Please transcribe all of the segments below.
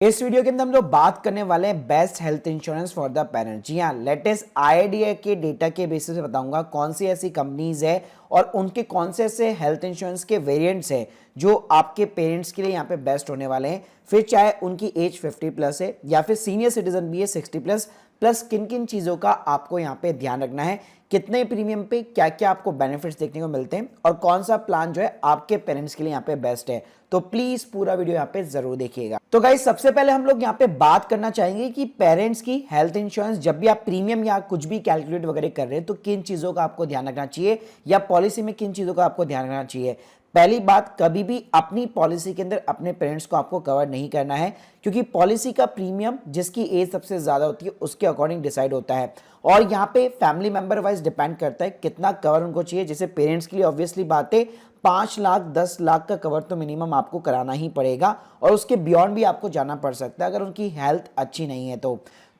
इस वीडियो के अंदर हम लोग बात करने वाले हैं best health insurance for the parents. जी हाँ, लेटेस्ट आईआरडीए के डेटा के बेसिस पे बताऊंगा कौन सी ऐसी कंपनीज है और उनके कौन से ऐसे हेल्थ इंश्योरेंस के वेरिएंट्स हैं जो आपके पेरेंट्स के लिए यहाँ पे बेस्ट होने वाले हैं। फिर चाहे उनकी एज 50 प्लस है या फिर सीनियर सिटीजन भी है 60 प्लस प्लस किन किन चीज़ों का आपको यहाँ पे ध्यान रखना है, कितने प्रीमियम पे क्या क्या आपको बेनिफिट्स देखने को मिलते हैं और कौन सा प्लान जो है आपके पेरेंट्स के लिए यहाँ पे बेस्ट है। तो प्लीज पूरा वीडियो यहाँ पे जरूर देखिएगा। तो गाइस सबसे पहले हम लोग यहाँ पे बात करना चाहेंगे कि पेरेंट्स की हेल्थ इंश्योरेंस जब भी आप प्रीमियम या कुछ भी कैलकुलेट वगैरह कर रहे हैं तो किन चीजों का आपको ध्यान रखना चाहिए या पॉलिसी में किन चीजों का आपको ध्यान रखना चाहिए। पहली बात, कभी भी अपनी पॉलिसी के अंदर अपने पेरेंट्स को आपको कवर नहीं करना है, क्योंकि पॉलिसी का प्रीमियम जिसकी एज सबसे ज्यादा होती है उसके अकॉर्डिंग डिसाइड होता है और यहाँ पे फैमिली मेंबर वाइज डिपेंड करता है कितना कवर उनको चाहिए। जैसे पेरेंट्स के लिए ऑब्वियसली बात है 5 लाख 10 लाख का कवर तो मिनिमम आपको कराना ही पड़ेगा और उसके बियॉन्ड भी आपको जाना पड़ सकता है अगर उनकी हेल्थ अच्छी नहीं है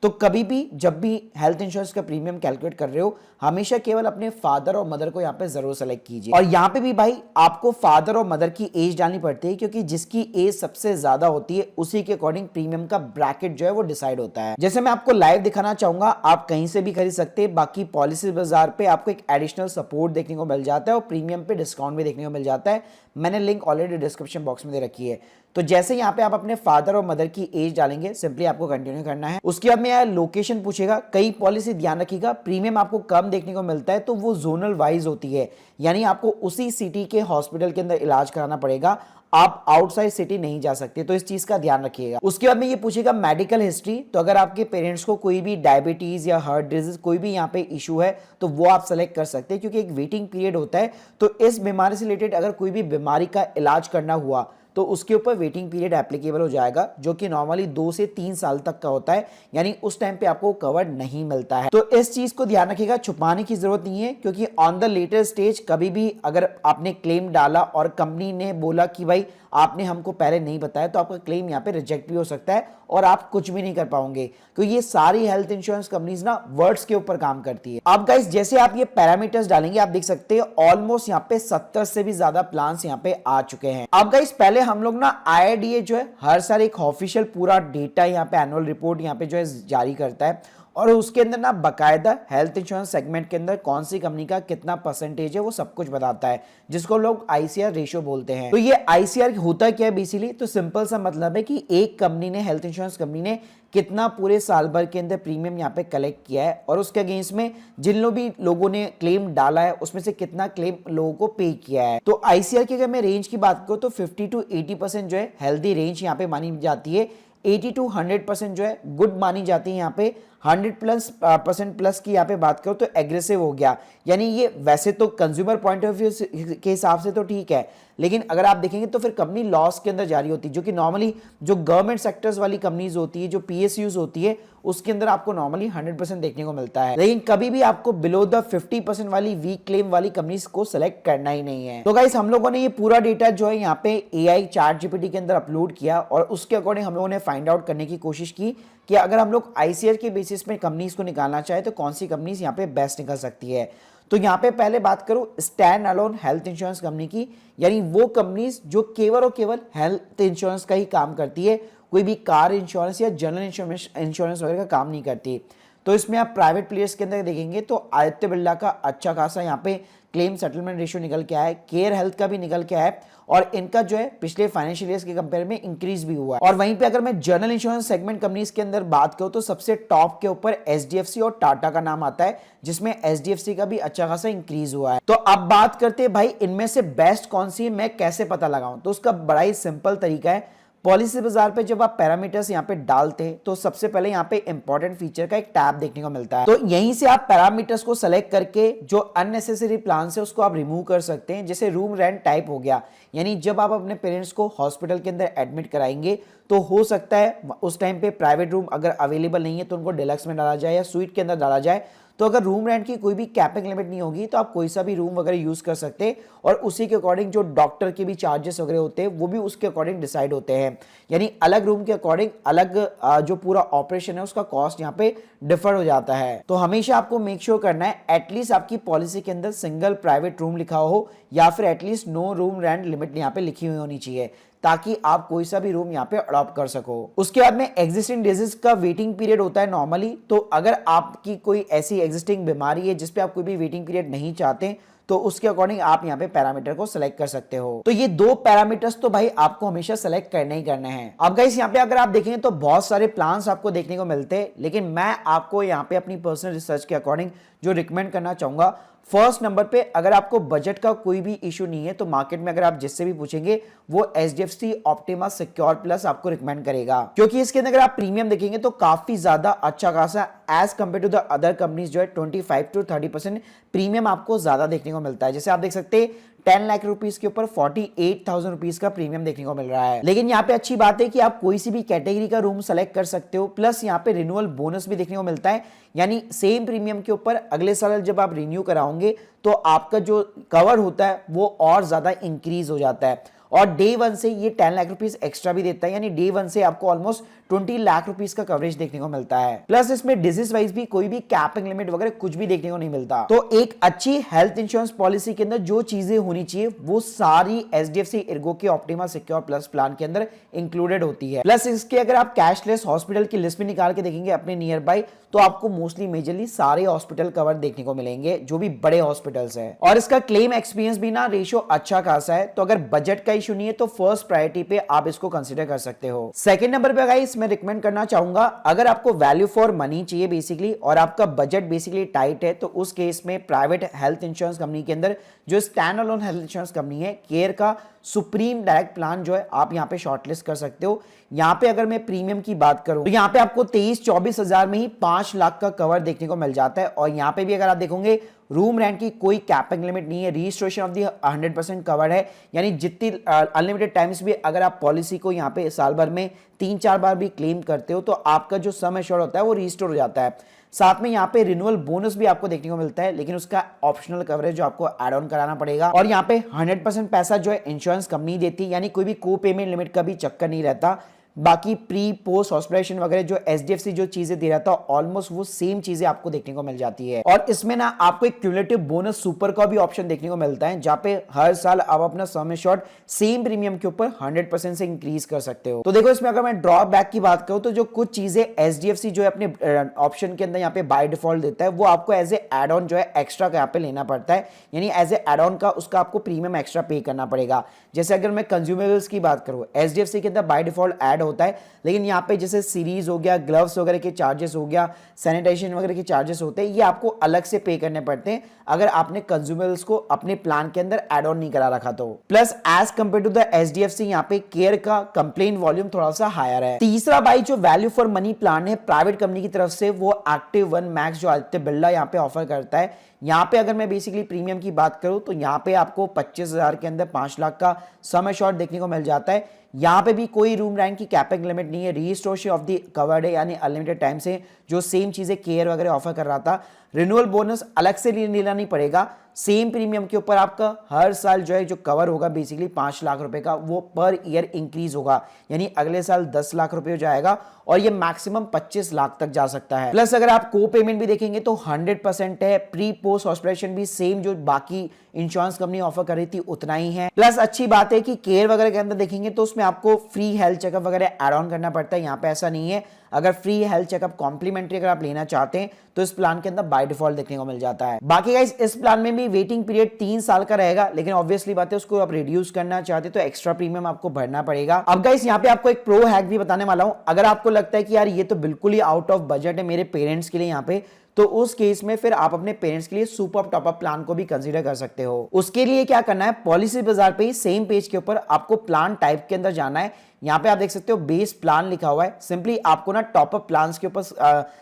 तो कभी भी जब भी हेल्थ इंश्योरेंस का प्रीमियम कैलकुलेट कर रहे हो हमेशा केवल अपने फादर और मदर को यहाँ पे जरूर सेलेक्ट कीजिए। और यहाँ पे भी भाई आपको फादर और मदर की एज डालनी पड़ती है, क्योंकि जिसकी एज सबसे ज्यादा होती है उसी के अकॉर्डिंग प्रीमियम का ब्रैकेट जो है वो डिसाइड होता है। जैसे मैं आपको लाइव दिखाना चाहूंगा, आप कहीं से भी खरीद सकते हैं, बाकी पॉलिसी बाजार पे आपको एक एडिशनल सपोर्ट देखने को मिल जाता है और प्रीमियम पे डिस्काउंट भी देखने को मिल जाता है। मैंने लिंक ऑलरेडी डिस्क्रिप्शन बॉक्स में दे रखी है। तो जैसे यहाँ पे आप अपने फादर और मदर की एज डालेंगे सिंपली आपको कंटिन्यू करना है। उसके बाद में यहाँ लोकेशन पूछेगा। कई पॉलिसी ध्यान रखिएगा, प्रीमियम आपको कम देखने को मिलता है तो वो जोनल वाइज होती है, यानी आपको उसी सिटी के हॉस्पिटल के अंदर इलाज कराना पड़ेगा, आप आउटसाइड सिटी नहीं जा सकते, तो इस चीज का ध्यान रखिएगा। उसके बाद में ये पूछेगा मेडिकल हिस्ट्री, तो अगर आपके पेरेंट्स को कोई भी डायबिटीज या हार्ट डिजीज कोई भी यहाँ पे इशू है तो वो आप सेलेक्ट कर सकते हैं, क्योंकि एक वेटिंग पीरियड होता है। तो इस बीमारी से रिलेटेड अगर कोई भी बीमारी का इलाज करना हुआ तो उसके ऊपर वेटिंग पीरियड एप्लीकेबल हो जाएगा, जो कि नॉर्मली 2 से 3 साल तक का होता है, यानी उस टाइम पे आपको कवर नहीं मिलता है। तो इस चीज को ध्यान रखिएगा, छुपाने की जरूरत नहीं है, क्योंकि ऑन द लेटर स्टेज कभी भी अगर आपने क्लेम डाला और कंपनी ने बोला कि भाई आपने हमको पहले नहीं बताया तो आपका क्लेम यहाँ पे रिजेक्ट भी हो सकता है और आप कुछ भी नहीं कर पाओगे, क्योंकि ये सारी हेल्थ इंश्योरेंस कंपनीज ना वर्ड्स के ऊपर काम करती है। अब गाइस जैसे आप ये पैरामीटर्स डालेंगे आप देख सकते हैं ऑलमोस्ट यहाँ पे 70 से भी ज्यादा प्लान्स यहाँ पे आ चुके हैं। अब गाइस पहले हम लोग ना आईआरडीए जो है हर साल एक ऑफिशियल पूरा डेटा यहाँ पे एनुअल रिपोर्ट यहाँ पे जो है जारी करता है और उसके अंदर ना बकायदा हेल्थ इंश्योरेंस सेगमेंट के अंदर कौन सी कंपनी का कितना परसेंटेज है वो सब कुछ बताता है, जिसको लोग आईसीआर रेशियो बोलते हैं। तो ये आईसीआर होता क्या है बेसिकली, तो सिंपल सा मतलब है कि एक कंपनी ने, हेल्थ इंश्योरेंस कंपनी ने कितना पूरे साल भर के अंदर प्रीमियम यहाँ पे कलेक्ट किया है और उसके अगेंस्ट में जिन भी लोगों ने क्लेम डाला है उसमें से कितना क्लेम लोगों को पे किया है। तो आईसीआर की अगर मैं रेंज की बात करूं तो 50 to 80% जो है हेल्दी रेंज यहाँ पे मानी जाती है, 80 to 100% जो है गुड मानी जाती है। यहाँ पे 100% प्लस की यहाँ पे बात करो तो एग्रेसिव हो गया, यानी ये वैसे तो कंज्यूमर पॉइंट ऑफ व्यू के हिसाब से तो ठीक है, लेकिन अगर आप देखेंगे तो फिर कंपनी लॉस के अंदर जारी होती है, जो कि नॉर्मली जो गवर्नमेंट सेक्टर्स वाली कंपनीज होती है, जो पीएसयूज होती है, उसके अंदर आपको नॉर्मली 100% देखने को मिलता है। लेकिन कभी भी आपको बिलो द 50% वाली वीक क्लेम वाली कंपनीज को सिलेक्ट करना ही नहीं है। तो गाइस हम लोगों ने ये पूरा डेटा जो है यहाँ पे एआई चैट जीपीटी के अंदर अपलोड किया और उसके अकॉर्डिंग हम लोगों ने फाइंड आउट करने की कोशिश की कि अगर हम लोग आईसीआर के बेसिस में कंपनीज को निकालना चाहे तो कौन सी कंपनीज यहाँ पे बेस्ट निकल सकती है। तो यहाँ पे पहले बात करूं stand alone health insurance company की, यानी वो कंपनीज जो केवल और केवल हेल्थ इंश्योरेंस का ही काम करती है, कोई भी कार इंश्योरेंस या जनरल इंश्योरेंस वगैरह का काम नहीं करती। तो इसमें आप प्राइवेट प्लेयर्स के अंदर देखेंगे तो आदित्य बिरला का अच्छा खासा यहाँ पे क्लेम सेटलमेंट रेशियो निकल के आया है, केयर हेल्थ का भी निकल के आया है और इनका जो है पिछले फाइनेंशियल ईयर्स के कंपेयर में इंक्रीज भी हुआ है। और वहीं पे अगर मैं जनरल इंश्योरेंस सेगमेंट कंपनीज के अंदर बात करूं तो सबसे टॉप के ऊपर एचडीएफसी और टाटा का नाम आता है, जिसमें एचडीएफसी का भी अच्छा खासा इंक्रीज हुआ है। तो अब बात करते हैं भाई इनमें से बेस्ट कौन सी है, मैं कैसे पता लगाऊं, तो उसका बड़ा ही सिंपल तरीका है। पॉलिसी बाजार पे जब आप पैरामीटर्स यहाँ पे डालते हैं तो सबसे पहले यहाँ पे इंपॉर्टेंट फीचर का एक टैब देखने को मिलता है, तो यहीं से आप पैरामीटर्स को सेलेक्ट करके जो अननेसेसरी प्लान है उसको आप रिमूव कर सकते हैं। जैसे रूम रेंट टाइप हो गया, यानी जब आप अपने पेरेंट्स को हॉस्पिटल के अंदर एडमिट कराएंगे तो हो सकता है उस टाइम पे प्राइवेट रूम अगर अवेलेबल नहीं है तो उनको डिलक्स में डाला जाए या स्वीट के अंदर डाला जाए। तो अगर रूम रेंट की कोई भी कैपिंग लिमिट नहीं होगी तो आप कोई सा भी रूम वगैरह यूज कर सकते हैं और उसी के अकॉर्डिंग जो डॉक्टर के भी चार्जेस वगैरह होते हैं वो भी उसके अकॉर्डिंग डिसाइड होते हैं, यानी अलग रूम के अकॉर्डिंग अलग जो पूरा ऑपरेशन है उसका कॉस्ट यहाँ पे डिफर हो जाता है। तो हमेशा आपको मेक श्योर करना है एटलीस्ट आपकी पॉलिसी के अंदर सिंगल प्राइवेट रूम लिखा हो या फिर at least no room rent limit यहाँ पे लिखी हुई होनी चाहिए। ताकि आप कोई सा भी रूम यहाँ पे अडॉप्ट कर सको। उसके बाद में एग्जिस्टिंग डिजीज का वेटिंग पीरियड होता है नॉर्मली, तो अगर आपकी कोई ऐसी एग्जिस्टिंग बीमारी है जिसपे आप कोई भी वेटिंग पीरियड नहीं चाहते तो उसके अकॉर्डिंग आप यहाँ पे पैरामीटर को सिलेक्ट कर सकते हो। तो ये दो पैरामीटर्स तो भाई आपको हमेशा सेलेक्ट करने ही करने हैं। अब गाइस यहाँ पे अगर आप देखेंगे तो बहुत सारे प्लान्स आपको देखने को मिलते हैं, लेकिन मैं आपको यहाँ पे अपनी पर्सनल रिसर्च के अकॉर्डिंग जो रिकमेंड करना चाहूंगा, फर्स्ट नंबर पे अगर आपको बजट का कोई भी इशू नहीं है तो मार्केट में अगर आप जिससे भी पूछेंगे वो HDFC ऑप्टिमा सिक्योर प्लस आपको रिकमेंड करेगा, क्योंकि इसके अंदर अगर आप प्रीमियम देखेंगे तो काफी ज्यादा अच्छा खासा as compare to the other companies जो है 25 to 30% प्रीमियम आपको ज्यादा देखने को मिलता है। जैसे आप देख सकते हैं 10 लाख रुपीस के ऊपर 48,000 रुपीस का प्रीमियम देखने को मिल रहा है। लेकिन यहाँ पे अच्छी बात है कि आप कोई सी भी कैटेगरी का रूम सेलेक्ट कर सकते हो, प्लस यहाँ पे रिन्यूअल बोनस भी देखने को मिलता है, यानी सेम प्रीमियम के ऊपर अगले साल जब आप रिन्यू कराओगे तो आपका जो कवर होता है वो और ज्यादा इंक्रीज हो जाता है। और डे वन से ये 10 लाख रुपीस एक्स्ट्रा भी देता है, यानी डे वन से आपको ऑलमोस्ट 20 लाख रुपीस का कवरेज देखने को मिलता है। प्लस इसमें डिजीज वाइज भी कोई भी कैपिंग लिमिट वगैरह कुछ भी देखने को नहीं मिलता। तो एक अच्छी हेल्थ इंश्योरेंस पॉलिसी के अंदर जो चीजें होनी चाहिए वो सारी HDFC इर्गो के ऑप्टिमा सिक्योर प्लस प्लान के अंदर इंक्लूडेड होती है। प्लस इसके अगर आप कैशलेस हॉस्पिटल की लिस्ट भी निकाल के देखेंगे अपने नियर बाय तो आपको मोस्टली मेजरली सारे हॉस्पिटल कवर देखने को मिलेंगे जो भी बड़े हॉस्पिटल्स हैं। और इसका क्लेम एक्सपीरियंस भी ना रेशियो अच्छा खासा है, तो अगर बजट का इशू नहीं है तो फर्स्ट प्रायोरिटी पे आप इसको कंसीडर कर सकते हो। सेकंड नंबर पे गाइस मैं रिकमेंड करना चाहूंगा, अगर आपको वैल्यू फॉर मनी चाहिए बेसिकली और आपका बजट बेसिकली टाइट है तो उस केस में प्राइवेट हेल्थ इंश्योरेंस कंपनी के अंदर जो stand alone health insurance company है केयर का सुप्रीम डायरेक्ट प्लान जो है आप यहाँ पे शॉर्टलिस्ट कर सकते हो। यहाँ पे अगर मैं प्रीमियम की बात करूं तो यहाँ पे आपको 23-24 हजार में ही 5 लाख का कवर देखने को मिल जाता है। और यहाँ पे भी अगर आप देखोगे रूम रेंट की कोई कैपिंग लिमिट नहीं है, रजिस्ट्रेशन ऑफ दी 100% कवर है, यानी जितनी अनलिमिटेड टाइम्स भी अगर आप पॉलिसी को यहाँ पे साल भर में 3-4 बार भी क्लेम करते हो तो आपका जो सम एश्योर्ड होता है वो रिस्टोर हो जाता है। साथ में यहाँ पे रिन्यूअल बोनस भी आपको देखने को मिलता है, लेकिन उसका ऑप्शनल कवरेज जो आपको एड ऑन कराना पड़ेगा। और यहाँ पे 100% पैसा जो है इंश्योरेंस कंपनी देती है, यानी कोई भी को पेमेंट लिमिट का भी चक्कर नहीं रहता। बाकी प्री पोस्ट हॉस्पिटलाइजेशन वगैरह जो HDFC जो चीजें दे रहा था ऑलमोस्ट वो सेम चीजें आपको देखने को मिल जाती है। और इसमें ना आपको एक क्यूमुलेटिव बोनस सुपर का भी ऑप्शन देखने को मिलता है, जहां पे हर साल आप अपना सम एश्योर्ड सेम प्रीमियम के ऊपर 100% से इंक्रीज कर सकते हो। तो देखो इसमें अगर मैं ड्रॉबैक की बात करूं तो जो कुछ चीजें HDFC जो है अपने ऑप्शन के अंदर यहाँ पे बाय डिफॉल्ट देता है वो आपको एज ए एड ऑन जो है एक्स्ट्रा यहाँ पे लेना पड़ता है, यानी एज ए एड ऑन का उसका आपको प्रीमियम एक्स्ट्रा पे करना पड़ेगा। जैसे अगर मैं कंज्यूमेबल्स की बात करूं HDFC के अंदर बाय डिफॉल्ट ऐड होता है, लेकिन यहाँ पे जैसे सीरीज हो गया, ग्लव्स वगैरह के चार्जेस हो गया, सैनिटाइजेशन वगैरह के चार्जेस होते हैं, ये आपको अलग से पे करने पड़ते हैं अगर आपने कंज्यूमेबल्स को अपने प्लान के अंदर ऐड ऑन नहीं करा रखा तो। Plus as compare to the HDFC यहाँ पे केयर का कंप्लेन वॉल्यूम थोड़ा सा हायर है। तीसरा भाई जो वैल्यू फॉर मनी प्लान है प्राइवेट कंपनी की तरफ से वो एक्टिव वन मैक्स जो आदित्य बिरला यहाँ पे ऑफर करता है। यहाँ पे अगर मैं बेसिकली प्रीमियम की बात करूं तो यहाँ पे आपको 25,000 के अंदर 5 लाख का सम एश्योर्ड देखने को मिल जाता है। यहाँ पे भी कोई रूम रेंट की कैपिंग लिमिट नहीं है, रीस्टोरेशन ऑफ दी कवर्ड है, यानी अनलिमिटेड टाइम से जो सेम चीजें केयर वगैरह ऑफर कर रहा था। रिन्यूअल बोनस अलग से लेना नहीं पड़ेगा, सेम प्रीमियम के ऊपर आपका हर साल जो है जो कवर होगा बेसिकली 5 लाख रुपए का वो पर ईयर इंक्रीज होगा, यानी अगले साल 10 लाख रुपए हो जाएगा और ये मैक्सिमम 25 लाख तक जा सकता है। प्लस अगर आप को पेमेंट भी देखेंगे तो 100% है, प्री पोस्ट हॉस्पिटलाइजेशन भी सेम जो बाकी इंश्योरेंस कंपनी ऑफर कर रही थी उतना ही है। प्लस अच्छी बात है कि केयर वगैरह के अंदर देखेंगे तो उसमें आपको फ्री हेल्थ चेकअप वगैरह ऐड ऑन करना पड़ता है, यहाँ पे ऐसा नहीं है। अगर फ्री हेल्थ चेकअप कॉम्प्लीमेंट्री अगर आप लेना चाहते हैं तो इस प्लान के अंदर बाय डिफॉल्ट देखने को मिल जाता है। बाकी गाइस इस प्लान में भी वेटिंग पीरियड 3 साल का रहेगा, लेकिन ऑब्वियसली बात है उसको आप रिड्यूस करना चाहते तो एक्स्ट्रा प्रीमियम आपको भरना पड़ेगा। अब गाइस यहाँ पे आपको एक प्रो हैक भी बताने वाला हूं, अगर आपको लगता है कि यार ये तो बिल्कुल ही आउट ऑफ बजट है मेरे पेरेंट्स के लिए यहाँ पे, तो उस केस में फिर आप अपने पेरेंट्स के लिए सुपर टॉपअप प्लान को भी कंसीडर कर सकते हो। उसके लिए क्या करना है, पॉलिसी बाजार पे ही सेम पेज के ऊपर आपको प्लान टाइप के अंदर जाना है। यहाँ पे आप देख सकते हो बेस प्लान लिखा हुआ है, सिंपली आपको ना टॉपअप प्लान्स के ऊपर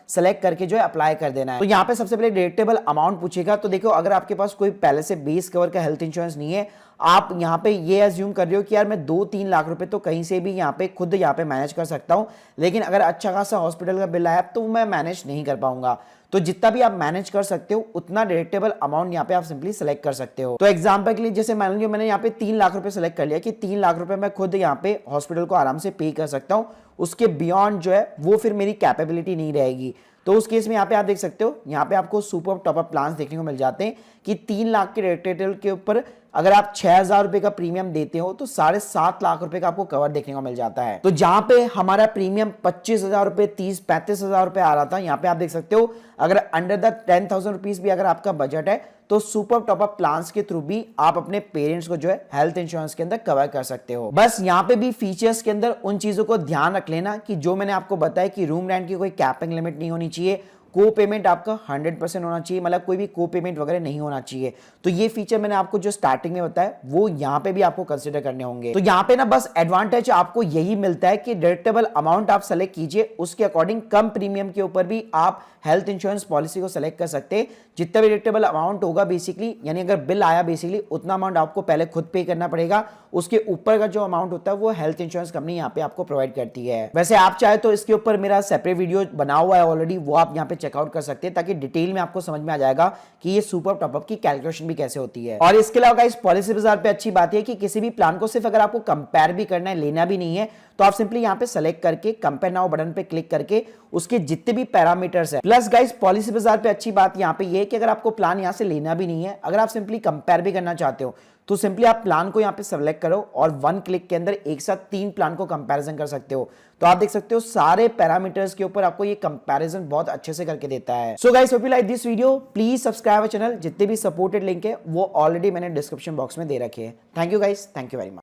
सेलेक्ट करके जो है अप्लाई कर देना है। तो यहाँ पे सबसे पहले डिडक्टेबल अमाउंट पूछेगा, तो देखो अगर आपके पास कोई पहले से बेस कवर का हेल्थ इंश्योरेंस नहीं है, आप यहाँ पे ये एज्यूम कर रहे हो कि यार मैं 2-3 लाख रुपए तो कहीं से भी यहाँ पे खुद यहाँ पे मैनेज कर सकता हूँ, लेकिन अगर अच्छा खासा हॉस्पिटल का बिल आया तो मैं मैनेज नहीं कर पाऊंगा। तो जितना भी आप मैनेज कर सकते हो उतना डिडक्टेबल अमाउंट यहाँ पे आप सिंपली सेलेक्ट कर सकते हो। तो एग्जांपल के लिए जैसे मान लीजिए मैंने यहाँ पे 3 लाख रुपए सेलेक्ट कर लिया कि 3 लाख रुपए मैं खुद यहाँ पे हॉस्पिटल को आराम से पे कर सकता हूँ, उसके बियॉन्ड जो है वो फिर मेरी कैपेबिलिटी नहीं रहेगी। तो उस केस में यहाँ पे आप देख सकते हो, यहाँ पे आपको सुपर टॉपअप प्लान्स देखने को मिल जाते हैं कि 3 लाख के डिडक्टिबल के ऊपर अगर आप 6,000 रुपए का प्रीमियम देते हो तो 7.5 लाख रुपए का आपको कवर देखने को मिल जाता है। तो जहां पे हमारा प्रीमियम 25,000 रुपए, 30-35,000 रुपए आ रहा था, यहाँ पे आप देख सकते हो अगर अंडर द 10,000 रुपीज भी अगर आपका बजट है तो सुपर टॉपअप प्लान्स के थ्रू भी आप अपने पेरेंट्स को जो है हेल्थ इंश्योरेंस के अंदर कवर कर सकते हो। बस यहाँ पे भी फीचर्स के अंदर उन चीजों को ध्यान रख लेना कि जो मैंने आपको बताया कि रूम रेंट की कोई कैपिंग लिमिट नहीं होनी चाहिए, को पेमेंट आपका 100% होना चाहिए, मतलब कोई भी को पेमेंट वगैरह नहीं होना चाहिए। तो ये फीचर मैंने आपको जो स्टार्टिंग में बताया वो यहाँ पे भी आपको कंसीडर करने होंगे। तो यहाँ पे ना बस एडवांटेज आपको यही मिलता है कि डिडक्टेबल अमाउंट आप सेलेक्ट कीजिए, उसके अकॉर्डिंग कम प्रीमियम के ऊपर भी आप हेल्थ इंश्योरेंस पॉलिसी को सेलेक्ट कर सकते हैं। जितना भी डिडक्टेबल अमाउंट होगा बेसिकली, यानी अगर बिल आया बेसिकली उतना अमाउंट आपको पहले खुद पे करना पड़ेगा, उसके ऊपर का जो अमाउंट होता है वो हेल्थ इंश्योरेंस कंपनी यहाँ पे आपको प्रोवाइड करती है। वैसे आप चाहे तो इसके ऊपर मेरा सेपरेट वीडियो बना हुआ है ऑलरेडी, वो आप यहाँ पे चेकआउट कर सकते हैं ताकि डिटेल में आपको समझ में आ जाएगा कि ये सुपर टॉपअप की कैलकुलेशन भी कैसे होती है। और इसके अलावा इस पॉलिसी बाजार पे अच्छी बात है कि किसी भी प्लान को सिर्फ अगर आपको कंपेयर भी करना है, लेना भी नहीं है, तो आप सिंपली यहाँ पे सेलेक्ट करके कंपेयर नाउ बटन पे क्लिक करके उसके जितने भी पैरामीटर्स है, प्लस गाइस पॉलिसी बाजार पे अच्छी बात यहाँ पे ये है कि अगर आपको प्लान यहाँ से लेना भी नहीं है, अगर आप सिंपली कंपेयर भी करना चाहते हो तो सिंपली आप प्लान को यहाँ पे सेलेक्ट करो और 1 क्लिक के अंदर एक साथ 3 प्लान को कंपैरिजन कर सकते हो। तो आप देख सकते हो सारे पैरामीटर्स के ऊपर आपको ये कंपैरिजन बहुत अच्छे से करके देता है। So guys hope you like this video, please subscribe our channel. जितने भी सपोर्टेड लिंक है वो ऑलरेडी मैंने डिस्क्रिप्शन बॉक्स में दे रखे हैं। Thank you guys, thank you very much.